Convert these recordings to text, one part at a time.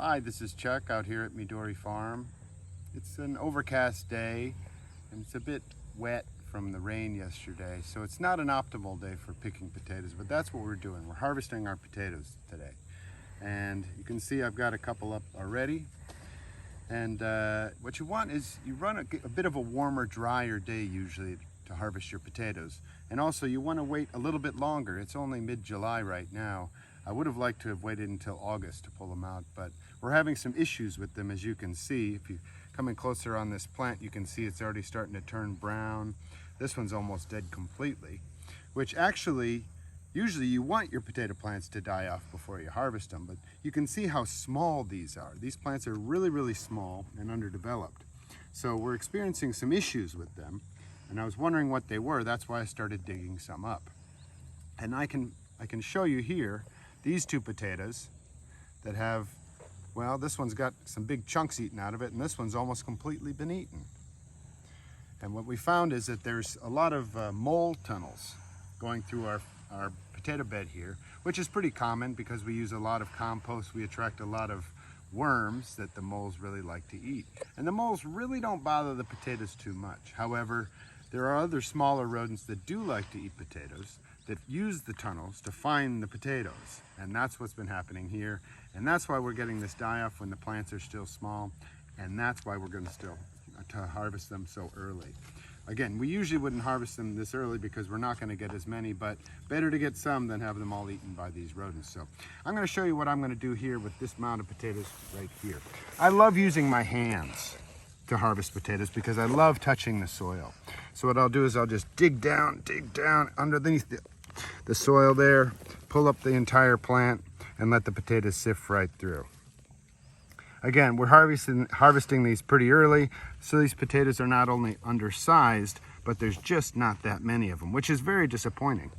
Hi, this is Chuck out here at Midori Farm. It's an overcast day and it's a bit wet from the rain yesterday, so it's not an optimal day for picking potatoes, but that's what we're doing. We're harvesting our potatoes today. And you can see I've got a couple up already. And what you want is you run a bit of a warmer, drier day usually to harvest your potatoes. And also you want to wait a little bit longer. It's only mid-July right now. I would have liked to have waited until August to pull them out, but we're having some issues with them, as you can see. If you come in closer on this plant, you can see it's already starting to turn brown. This one's almost dead completely, which actually, usually you want your potato plants to die off before you harvest them, but you can see how small these are. These plants are really, really small and underdeveloped. So we're experiencing some issues with them, and I was wondering what they were. That's why I started digging some up. And I can show you here these two potatoes that have, well, this one's got some big chunks eaten out of it, and this one's almost completely been eaten. And what we found is that there's a lot of mole tunnels going through our potato bed here, which is pretty common because we use a lot of compost. We attract a lot of worms that the moles really like to eat. And the moles really don't bother the potatoes too much. However, there are other smaller rodents that do like to eat potatoes, that use the tunnels to find the potatoes. And that's what's been happening here. And that's why we're getting this die-off when the plants are still small. And that's why we're going to harvest them so early. Again, we usually wouldn't harvest them this early because we're not going to get as many, but better to get some than have them all eaten by these rodents. So I'm going to show you what I'm going to do here with this mound of potatoes right here. I love using my hands to harvest potatoes because I love touching the soil. So what I'll do is I'll just dig down underneath the soil there, pull up the entire plant, and let the potatoes sift right through. Again, we're harvesting these pretty early, so these potatoes are not only undersized, but there's just not that many of them, which is very disappointing.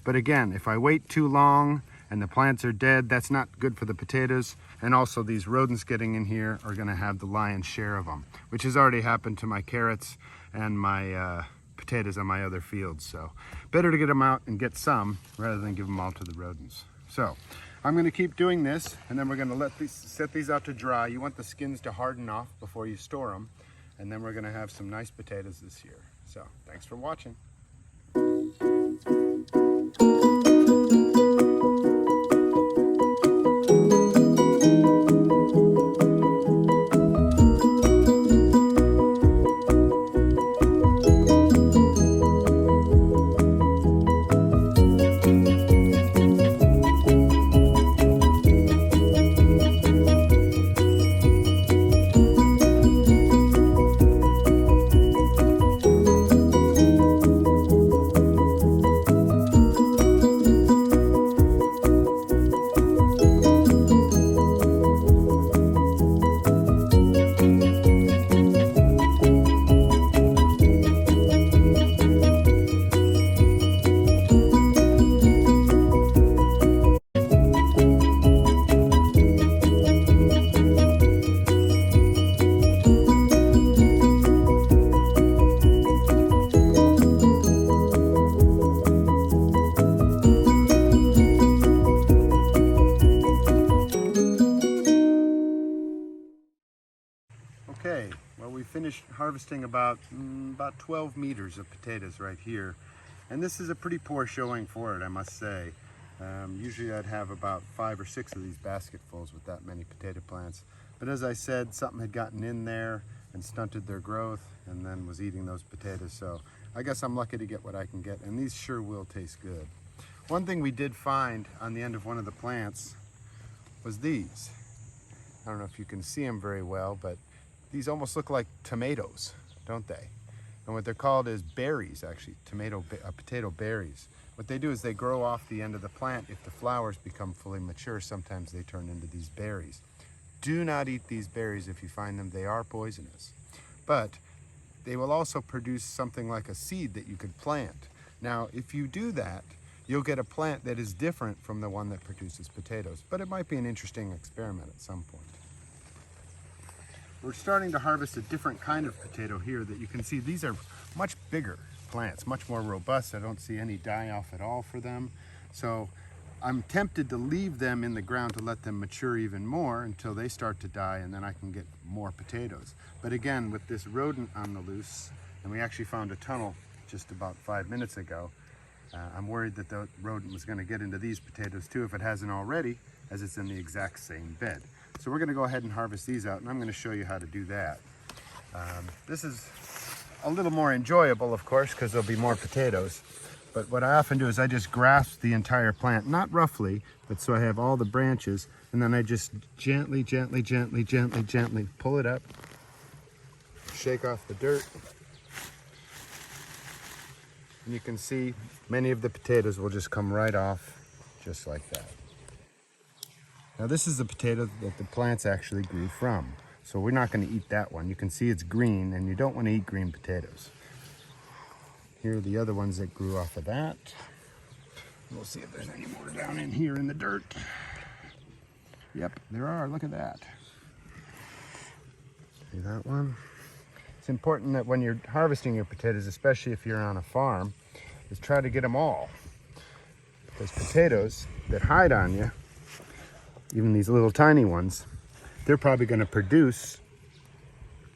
But again, if I wait too long and the plants are dead, that's not good for the potatoes. And also these rodents getting in here are gonna have the lion's share of them, which has already happened to my carrots and my potatoes on my other fields. So better to get them out and get some rather than give them all to the rodents. So I'm going to keep doing this, and then we're going to set these out to dry. You want the skins to harden off before you store them, and then we're going to have some nice potatoes this year. So thanks for watching. Okay, well, we finished harvesting about 12 meters of potatoes right here, and this is a pretty poor showing for it, I must say. Usually I'd have about 5 or 6 of these basketfuls with that many potato plants, but as I said, something had gotten in there and stunted their growth and then was eating those potatoes, so I guess I'm lucky to get what I can get, and these sure will taste good. One thing we did find on the end of one of the plants was these. I don't know if you can see them very well, but these almost look like tomatoes, don't they? And what they're called is berries, actually, potato berries. What they do is they grow off the end of the plant. If the flowers become fully mature, sometimes they turn into these berries. Do not eat these berries if you find them. They are poisonous. But they will also produce something like a seed that you could plant. Now, if you do that, you'll get a plant that is different from the one that produces potatoes. But it might be an interesting experiment at some point. We're starting to harvest a different kind of potato here that you can see. These are much bigger plants, much more robust. I don't see any die-off at all for them. So I'm tempted to leave them in the ground to let them mature even more until they start to die, and then I can get more potatoes. But again, with this rodent on the loose, and we actually found a tunnel just about 5 minutes ago, I'm worried that the rodent was going to get into these potatoes too if it hasn't already, as it's in the exact same bed. So we're going to go ahead and harvest these out, and I'm going to show you how to do that. This is a little more enjoyable, of course, because there'll be more potatoes. But what I often do is I just grasp the entire plant, not roughly, but so I have all the branches, and then I just gently pull it up, shake off the dirt. And you can see many of the potatoes will just come right off, just like that. Now this is the potato that the plants actually grew from. So we're not going to eat that one. You can see it's green, and you don't want to eat green potatoes. Here are the other ones that grew off of that. We'll see if there's any more down in here in the dirt. Yep, there are. Look at that. See that one? It's important that when you're harvesting your potatoes, especially if you're on a farm, is try to get them all. Because potatoes that hide on you, even these little tiny ones, they're probably going to produce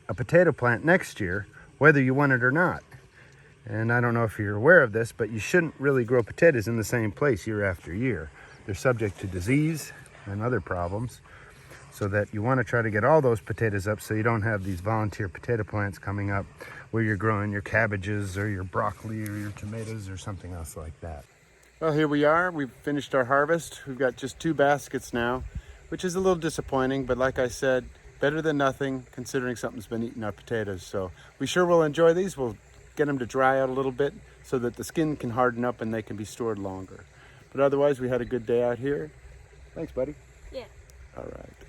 a potato plant next year, whether you want it or not. And I don't know if you're aware of this, but you shouldn't really grow potatoes in the same place year after year. They're subject to disease and other problems, so that you want to try to get all those potatoes up so you don't have these volunteer potato plants coming up where you're growing your cabbages or your broccoli or your tomatoes or something else like that. Well, here we are. We've finished our harvest. We've got just 2 baskets now, which is a little disappointing, but like I said, better than nothing considering something's been eating our potatoes. So we sure will enjoy these. We'll get them to dry out a little bit so that the skin can harden up and they can be stored longer. But otherwise, we had a good day out here. Thanks, buddy. Yeah. All right.